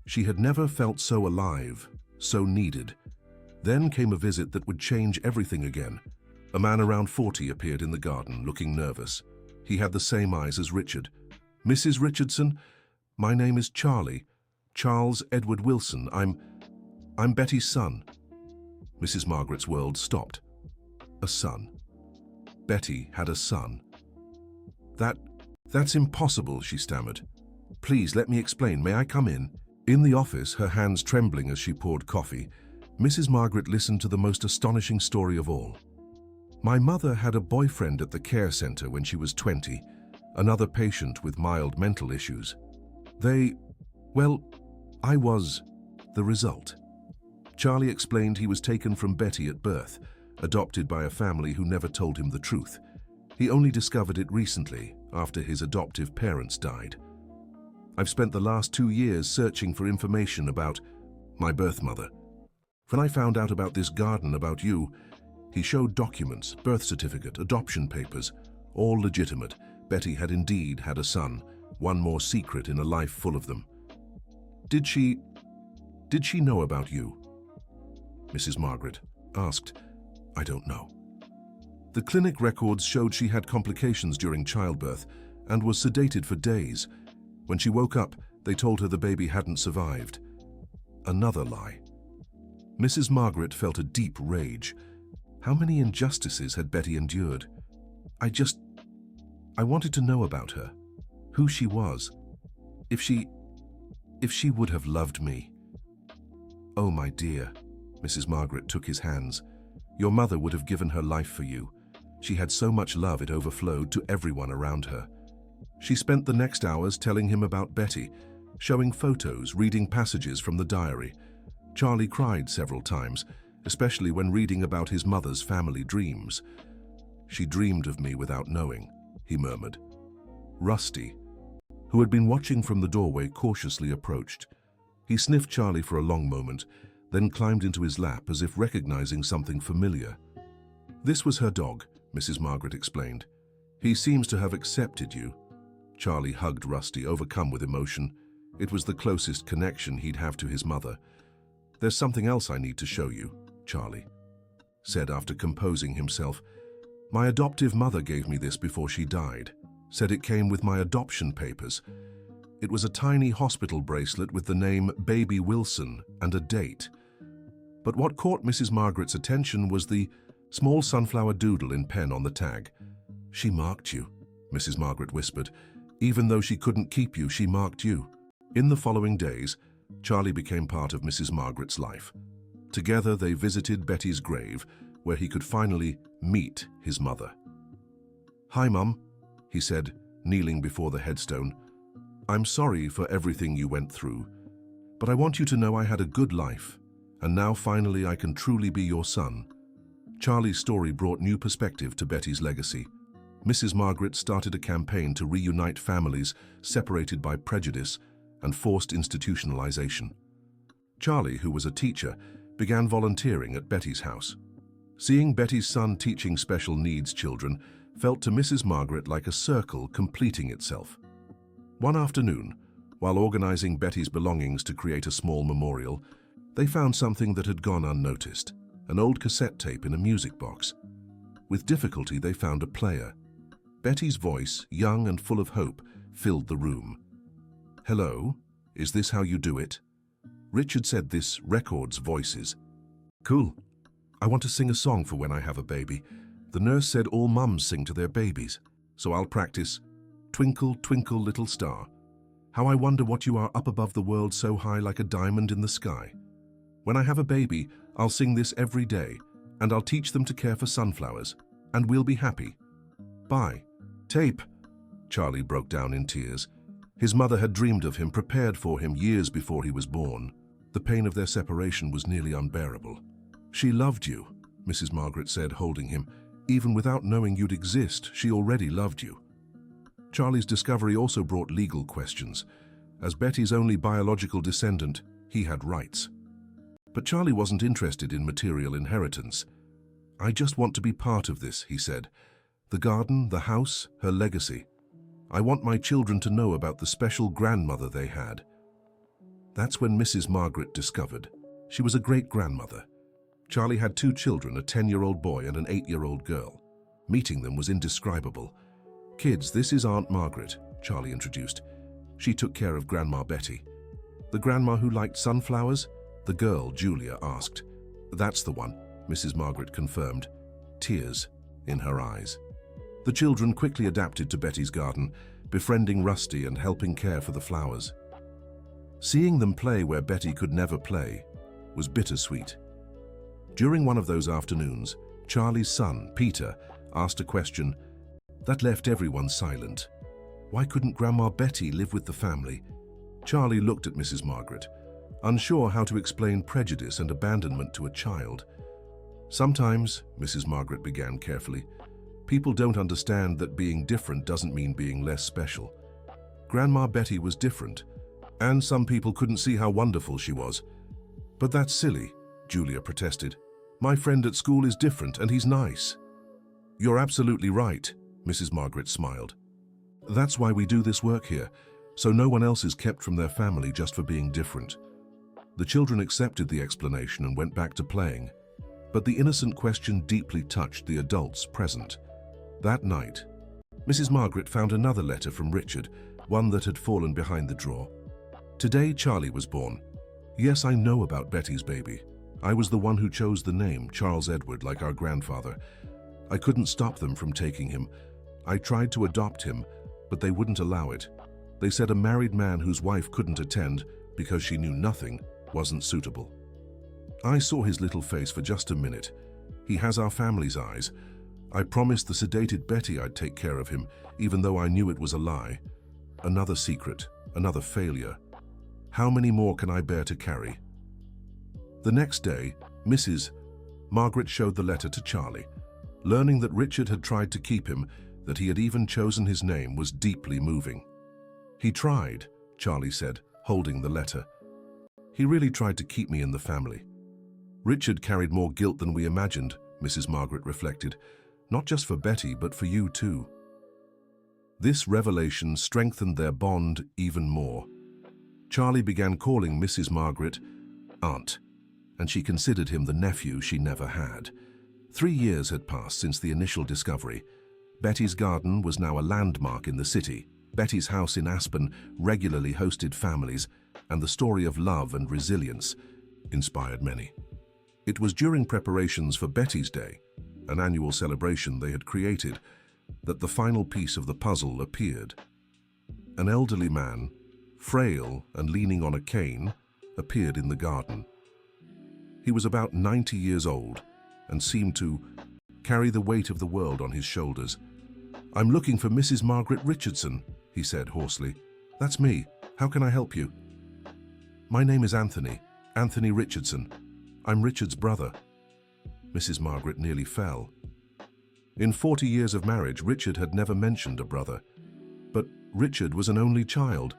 She had never felt so alive, so needed. Then came a visit that would change everything again. A man around 40 appeared in the garden, looking nervous. He had the same eyes as Richard. Mrs. Richardson, my name is Charlie. Charles Edward Wilson. I'm Betty's son. Mrs. Margaret's world stopped. A son. Betty had a son. That's impossible, she stammered. Please, let me explain. May I come in? In the office, her hands trembling as she poured coffee, Mrs. Margaret listened to the most astonishing story of all. My mother had a boyfriend at the care center when she was 20, another patient with mild mental issues. I was the result. Charlie explained he was taken from Betty at birth, adopted by a family who never told him the truth. He only discovered it recently, after his adoptive parents died. I've spent the last 2 years searching for information about my birth mother. When I found out about this garden, about you, he showed documents, birth certificate, adoption papers, all legitimate. Betty had indeed had a son, one more secret in a life full of them. Did she know about you? Mrs. Margaret asked. I don't know. The clinic records showed she had complications during childbirth and was sedated for days. When she woke up, they told her the baby hadn't survived. Another lie. Mrs. Margaret felt a deep rage. How many injustices had Betty endured? I wanted to know about her, who she was, if she would have loved me. Oh, my dear, Mrs. Margaret took his hands. Your mother would have given her life for you. She had so much love it overflowed to everyone around her. She spent the next hours telling him about Betty, showing photos, reading passages from the diary. Charlie cried several times, especially when reading about his mother's family dreams. She dreamed of me without knowing, he murmured. Rusty, who had been watching from the doorway, cautiously approached. He sniffed Charlie for a long moment, then climbed into his lap as if recognizing something familiar. This was her dog, Mrs. Margaret explained. He seems to have accepted you. Charlie hugged Rusty, overcome with emotion. It was the closest connection he'd have to his mother. There's something else I need to show you, Charlie said after composing himself. My adoptive mother gave me this before she died, said it came with my adoption papers. It was a tiny hospital bracelet with the name Baby Wilson and a date. But what caught Mrs. Margaret's attention was the small sunflower doodle in pen on the tag. She marked you, Mrs. Margaret whispered. Even though she couldn't keep you, she marked you. In the following days, Charlie became part of Mrs. Margaret's life. Together they visited Betty's grave, where he could finally meet his mother. Hi, Mum, he said, kneeling before the headstone. I'm sorry for everything you went through, but I want you to know I had a good life, and now finally I can truly be your son. Charlie's story brought new perspective to Betty's legacy. Mrs. Margaret started a campaign to reunite families separated by prejudice and forced institutionalization. Charlie, who was a teacher, began volunteering at Betty's house. Seeing Betty's son teaching special needs children felt to Mrs. Margaret like a circle completing itself. One afternoon, while organizing Betty's belongings to create a small memorial, they found something that had gone unnoticed, an old cassette tape in a music box. With difficulty, they found a player. Betty's voice, young and full of hope, filled the room. Hello, is this how you do it? Richard said this records voices. Cool. I want to sing a song for when I have a baby. The nurse said all mums sing to their babies, so I'll practice. Twinkle, twinkle, little star. How I wonder what you are up above the world so high like a diamond in the sky. When I have a baby, I'll sing this every day, and I'll teach them to care for sunflowers, and we'll be happy. Bye. Tape. Charlie broke down in tears. His mother had dreamed of him, prepared for him years before he was born. The pain of their separation was nearly unbearable. She loved you, Mrs. Margaret said, holding him. Even without knowing you'd exist, she already loved you. Charlie's discovery also brought legal questions. As Betty's only biological descendant, he had rights. But Charlie wasn't interested in material inheritance. I just want to be part of this, he said. The garden, the house, her legacy. I want my children to know about the special grandmother they had. That's when Mrs. Margaret discovered she was a great-grandmother. Charlie had 2 children, a 10-year-old boy and an 8-year-old girl. Meeting them was indescribable. Kids, this is Aunt Margaret, Charlie introduced. She took care of Grandma Betty. The grandma who liked sunflowers? The girl, Julia, asked. That's the one, Mrs. Margaret confirmed, tears in her eyes. The children quickly adapted to Betty's garden, befriending Rusty and helping care for the flowers. Seeing them play where Betty could never play was bittersweet. During one of those afternoons, Charlie's son, Peter, asked a question that left everyone silent. Why couldn't Grandma Betty live with the family? Charlie looked at Mrs. Margaret, unsure how to explain prejudice and abandonment to a child. Sometimes, Mrs. Margaret began carefully, people don't understand that being different doesn't mean being less special. Grandma Betty was different, and some people couldn't see how wonderful she was. But that's silly, Julia protested. My friend at school is different and he's nice. You're absolutely right, Mrs. Margaret smiled. That's why we do this work here, so no one else is kept from their family just for being different. The children accepted the explanation and went back to playing, but the innocent question deeply touched the adults present. That night, Mrs. Margaret found another letter from Richard, one that had fallen behind the drawer. Today Charlie was born. Yes, I know about Betty's baby. I was the one who chose the name, Charles Edward, like our grandfather. I couldn't stop them from taking him. I tried to adopt him, but they wouldn't allow it. They said a married man whose wife couldn't attend because she knew nothing wasn't suitable. I saw his little face for just a minute. He has our family's eyes. I promised the sedated Betty I'd take care of him, even though I knew it was a lie. Another secret, another failure. How many more can I bear to carry? The next day, Mrs. Margaret showed the letter to Charlie. Learning that Richard had tried to keep him, that he had even chosen his name, was deeply moving. He tried, Charlie said, holding the letter. He really tried to keep me in the family. Richard carried more guilt than we imagined, Mrs. Margaret reflected, not just for Betty, but for you too. This revelation strengthened their bond even more. Charlie began calling Mrs. Margaret Aunt, and she considered him the nephew she never had. 3 years had passed since the initial discovery. Betty's garden was now a landmark in the city. Betty's house in Aspen regularly hosted families, and the story of love and resilience inspired many. It was during preparations for Betty's Day, an annual celebration they had created, that the final piece of the puzzle appeared. An elderly man, frail and leaning on a cane, appeared in the garden. He was about 90 years old and seemed to carry the weight of the world on his shoulders. "I'm looking for Mrs. Margaret Richardson," he said hoarsely. "That's me. How can I help you?" "My name is Anthony Richardson. I'm Richard's brother." Mrs. Margaret nearly fell. In 40 years of marriage, Richard had never mentioned a brother. But Richard was an only child.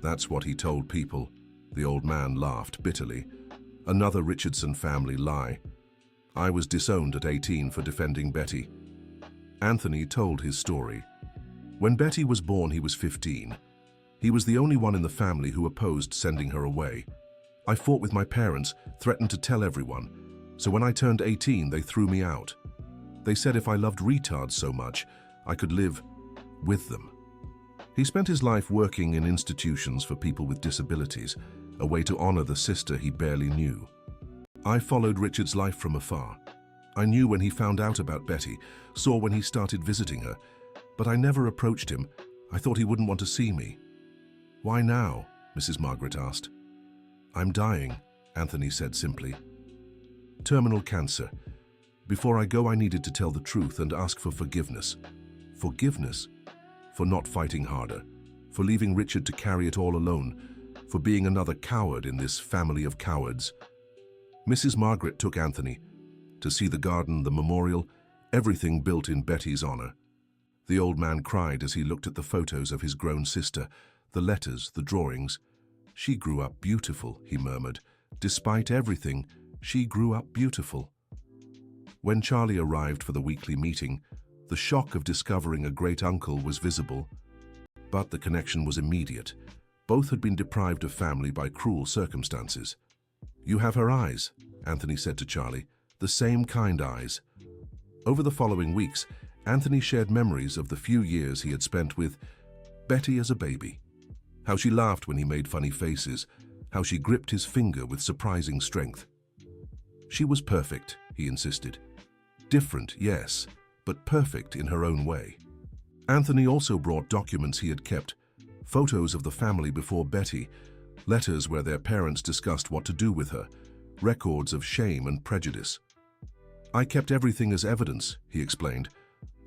That's what he told people. The old man laughed bitterly. Another Richardson family lie. I was disowned at 18 for defending Betty. Anthony told his story. When Betty was born, he was 15. He was the only one in the family who opposed sending her away. I fought with my parents, threatened to tell everyone. So when I turned 18, they threw me out. They said if I loved retards so much, I could live with them. He spent his life working in institutions for people with disabilities, a way to honor the sister he barely knew. I followed Richard's life from afar. I knew when he found out about Betty, saw when he started visiting her, but I never approached him. I thought he wouldn't want to see me. "Why now?" Mrs. Margaret asked. "I'm dying," Anthony said simply. "Terminal cancer. Before I go, I needed to tell the truth and ask for forgiveness." Forgiveness? For not fighting harder, for leaving Richard to carry it all alone, for being another coward in this family of cowards. Mrs. Margaret took Anthony to see the garden, the memorial, everything built in Betty's honor. The old man cried as he looked at the photos of his grown sister, the letters, the drawings. "She grew up beautiful," he murmured. "Despite everything, she grew up beautiful." When Charlie arrived for the weekly meeting, the shock of discovering a great-uncle was visible. But the connection was immediate. Both had been deprived of family by cruel circumstances. "You have her eyes," Anthony said to Charlie, "the same kind eyes." Over the following weeks, Anthony shared memories of the few years he had spent with Betty as a baby. How she laughed when he made funny faces, how she gripped his finger with surprising strength. She was perfect, he insisted. Different, yes, but perfect in her own way. Anthony also brought documents he had kept, photos of the family before Betty, letters where their parents discussed what to do with her, records of shame and prejudice. "I kept everything as evidence," he explained.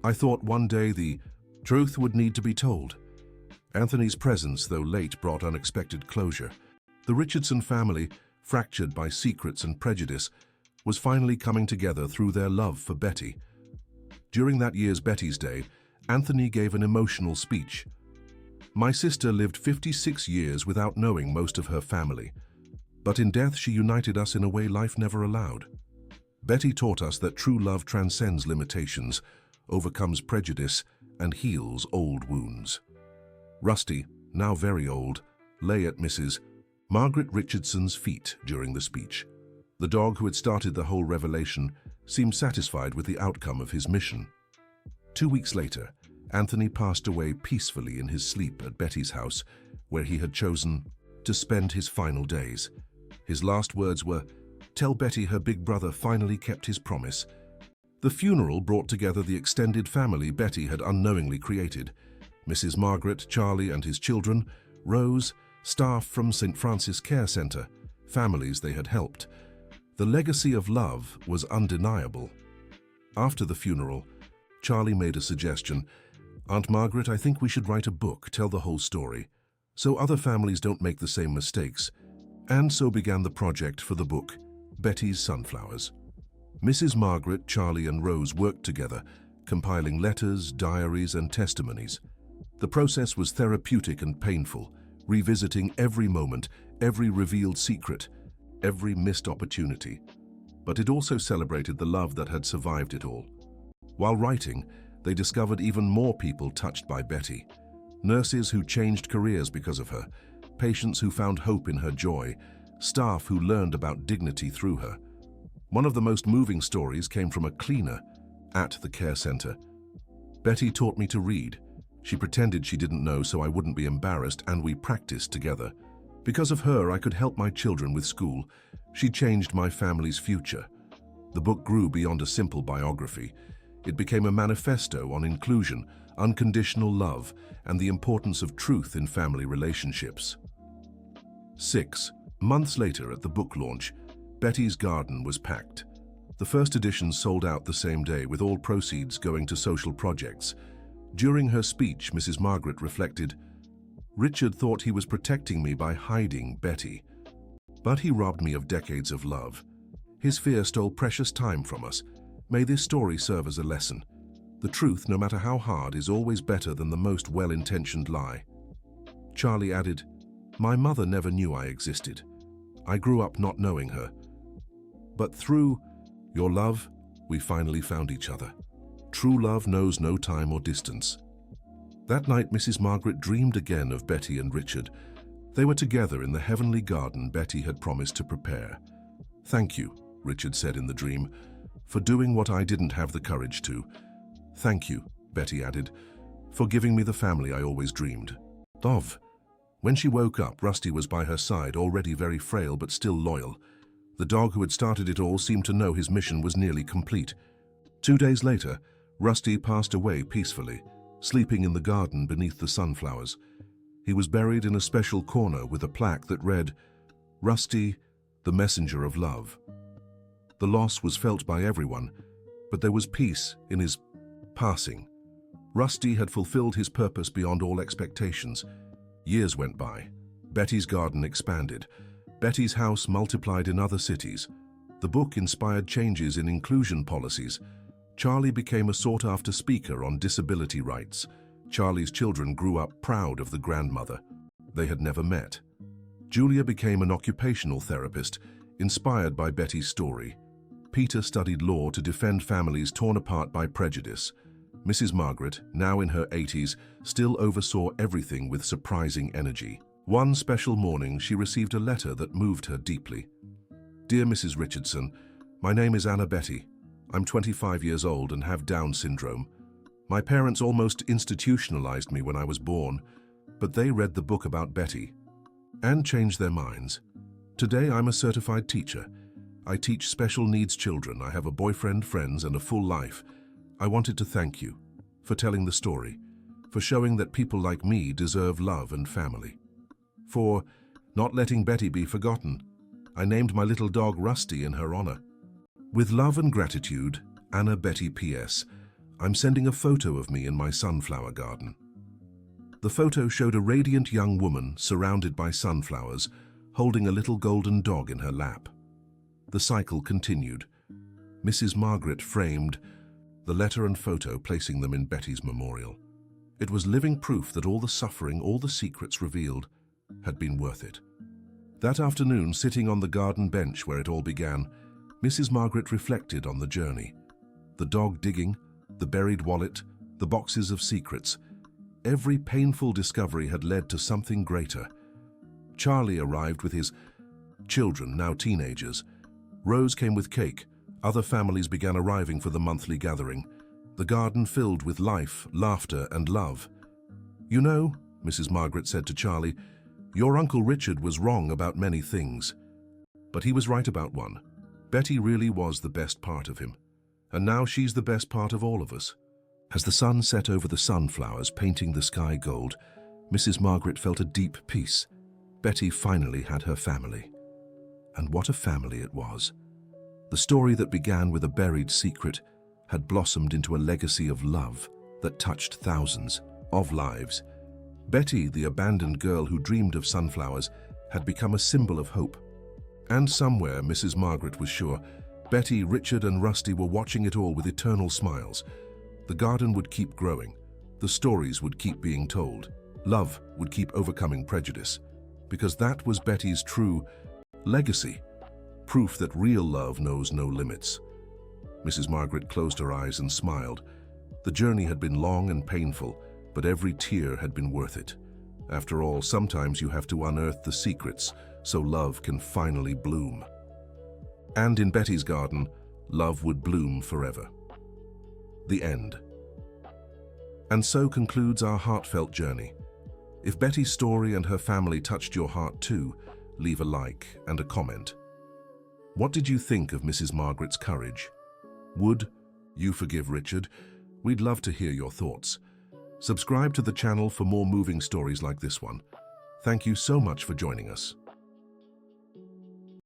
"I thought one day the truth would need to be told." Anthony's presence, though late, brought unexpected closure. The Richardson family, fractured by secrets and prejudice, was finally coming together through their love for Betty. During that year's Betty's Day, Anthony gave an emotional speech. "My sister lived 56 years without knowing most of her family, but in death she united us in a way life never allowed. Betty taught us that true love transcends limitations, overcomes prejudice, and heals old wounds." Rusty, now very old, lay at Mrs. Margaret Richardson's feet during the speech. The dog who had started the whole revelation seemed satisfied with the outcome of his mission. 2 weeks later, Anthony passed away peacefully in his sleep at Betty's house, where he had chosen to spend his final days. His last words were, "Tell Betty her big brother finally kept his promise." The funeral brought together the extended family Betty had unknowingly created: Mrs. Margaret, Charlie and his children, Rose, staff from St. Francis Care Center, families they had helped. The legacy of love was undeniable. After the funeral, Charlie made a suggestion. "Aunt Margaret, I think we should write a book, tell the whole story, so other families don't make the same mistakes." And so began the project for the book, Betty's Sunflowers. Mrs. Margaret, Charlie and Rose worked together, compiling letters, diaries and testimonies. The process was therapeutic and painful, revisiting every moment, every revealed secret, every missed opportunity. But it also celebrated the love that had survived it all. While writing, they discovered even more people touched by Betty. Nurses who changed careers because of her, patients who found hope in her joy, staff who learned about dignity through her. One of the most moving stories came from a cleaner at the care center. "Betty taught me to read. She pretended she didn't know so I wouldn't be embarrassed, and we practiced together. Because of her, I could help my children with school. She changed my family's future." The book grew beyond a simple biography. It became a manifesto on inclusion, unconditional love, and the importance of truth in family relationships. 6 months later, at the book launch, Betty's Garden was packed. The first edition sold out the same day, with all proceeds going to social projects. During her speech, Mrs. Margaret reflected, "Richard thought he was protecting me by hiding Betty. But he robbed me of decades of love. His fear stole precious time from us. May this story serve as a lesson. The truth, no matter how hard, is always better than the most well-intentioned lie." Charlie added, "My mother never knew I existed. I grew up not knowing her. But through your love, we finally found each other. True love knows no time or distance." That night, Mrs. Margaret dreamed again of Betty and Richard. They were together in the heavenly garden Betty had promised to prepare. "Thank you," Richard said in the dream, "for doing what I didn't have the courage to. Thank you," Betty added, "for giving me the family I always dreamed of." When she woke up, Rusty was by her side, already very frail but still loyal. The dog who had started it all seemed to know his mission was nearly complete. 2 days later, Rusty passed away peacefully, sleeping in the garden beneath the sunflowers. He was buried in a special corner with a plaque that read, "Rusty, the messenger of love." The loss was felt by everyone, but there was peace in his passing. Rusty had fulfilled his purpose beyond all expectations. Years went by. Betty's Garden expanded. Betty's house multiplied in other cities. The book inspired changes in inclusion policies. Charlie became a sought-after speaker on disability rights. Charlie's children grew up proud of the grandmother they had never met. Julia became an occupational therapist, inspired by Betty's story. Peter studied law to defend families torn apart by prejudice. Mrs. Margaret, now in her 80s, still oversaw everything with surprising energy. One special morning, she received a letter that moved her deeply. "Dear Mrs. Richardson, my name is Anna Betty. I'm 25 years old and have Down syndrome. My parents almost institutionalized me when I was born, but they read the book about Betty and changed their minds. Today I'm a certified teacher. I teach special needs children. I have a boyfriend, friends, and a full life. I wanted to thank you for telling the story. for showing that people like me deserve love and family. For not letting Betty be forgotten, I named my little dog Rusty in her honor. With love and gratitude, Anna Betty P.S. I'm sending a photo of me in my sunflower garden. The photo showed a radiant young woman surrounded by sunflowers, holding a little golden dog in her lap. The cycle continued. Mrs. Margaret framed the letter and photo, placing them in Betty's memorial. It was living proof that all the suffering, all the secrets revealed, had been worth it. That afternoon, sitting on the garden bench where it all began, Mrs. Margaret reflected on the journey. The dog digging, the buried wallet, the boxes of secrets. Every painful discovery had led to something greater. Charlie arrived with his children, now teenagers. Rose came with cake. Other families began arriving for the monthly gathering. The garden filled with life, laughter, and love. You know, Mrs. Margaret said to Charlie, your Uncle Richard was wrong about many things. But he was right about one. Betty really was the best part of him. And now she's the best part of all of us. As the sun set over the sunflowers, painting the sky gold, Mrs. Margaret felt a deep peace. Betty finally had her family. And what a family it was. The story that began with a buried secret had blossomed into a legacy of love that touched thousands of lives. Betty, the abandoned girl who dreamed of sunflowers, had become a symbol of hope. And somewhere, Mrs. Margaret was sure, Betty, Richard, and Rusty were watching it all with eternal smiles. The garden would keep growing. The stories would keep being told. Love would keep overcoming prejudice. Because that was Betty's true legacy. Proof that real love knows no limits. Mrs. Margaret closed her eyes and smiled. The journey had been long and painful, but every tear had been worth it. After all, sometimes you have to unearth the secrets so love can finally bloom. And in Betty's garden, love would bloom forever. The end. And so concludes our heartfelt journey. If Betty's story and her family touched your heart too, leave a like and a comment. What did you think of Mrs. Margaret's courage? Would you forgive Richard? We'd love to hear your thoughts. Subscribe to the channel for more moving stories like this one. Thank you so much for joining us.